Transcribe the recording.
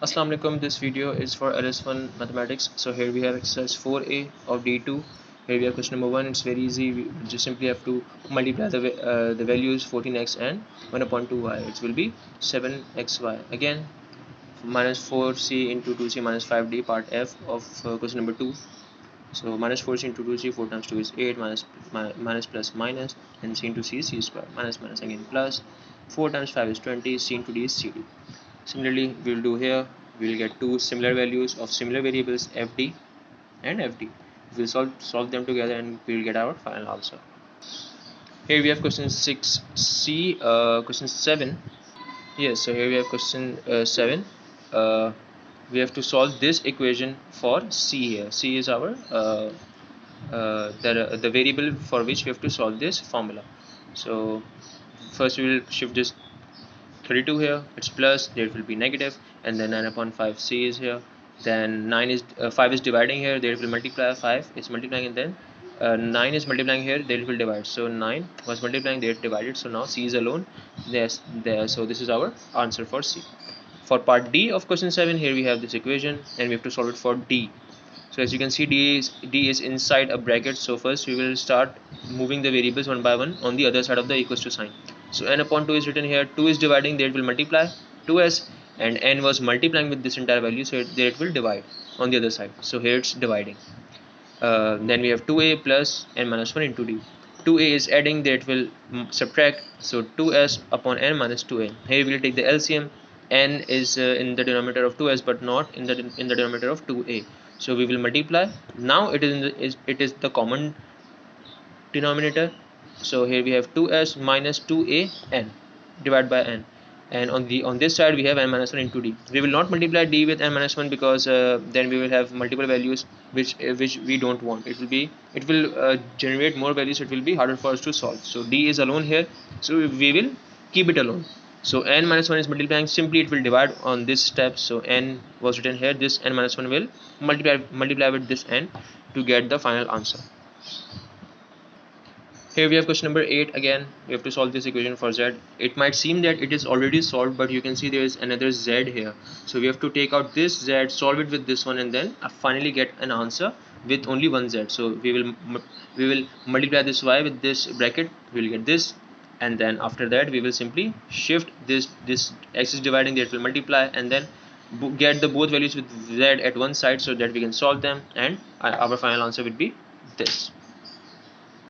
Assalamu alaikum. This video is for LS1 mathematics. So here we have exercise 4a of D2. Here we have question number 1. It's very easy. We just simply have to multiply the values 14x and 1 upon 2y. It will be 7xy. Again, minus 4c into 2c minus 5d, part F of question number 2. So minus 4c into 2c, 4 times 2 is 8, minus plus minus, and c into c is c square, minus again plus, 4 times 5 is 20, c into d is cd. Similarly, we will do here. We will get two similar values of similar variables fd and fd. We will solve them together and we will get our final answer. Here we have question 6c, question 7. Yes, so here we have question 7. We have to solve this equation for c here. C is our the variable for which we have to solve this formula. So first we will shift this 32 here, it's plus, there will be negative, and then 9 upon 5 c is here, then 5 is dividing here, there will multiply, 5 is multiplying, and then 9 is multiplying here, there will divide. So 9 was multiplying, there divided, so now c is alone there. So this is our answer for c. For part D of question 7, here we have this equation and we have to solve it for D. So as you can see, D is inside a bracket. So first we will start moving the variables one by one on the other side of the equals to sign. So n upon 2 is written here, 2 is dividing, there it will multiply 2s, and n was multiplying with this entire value, so there it will divide on the other side. So here it's dividing. Then we have 2a plus n minus 1 into d. 2a is adding, there it will subtract, so 2s upon n minus 2a. Here we will take the LCM. N is in the denominator of 2s but not in the denominator of 2a. So we will multiply. Now it is the common denominator. So here we have 2s minus 2a n divided by n, and on this side we have n minus 1 into d. We will not multiply d with n minus 1 because then we will have multiple values which we don't want. It will generate more values, so it will be harder for us to solve. So d is alone here, so we will keep it alone. So n minus 1 is multiplying, simply it will divide on this step. So n was written here, this n minus 1 will multiply with this n to get the final answer. Here we have question number 8. Again, we have to solve this equation for z. It might seem that it is already solved, but you can see there is another z here. So we have to take out this z, solve it with this one, and then finally get an answer with only one z. So we will multiply this y with this bracket, we will get this, and then after that we will simply shift this x is dividing, there it will multiply, and then get the both values with z at one side so that we can solve them, and our final answer would be this.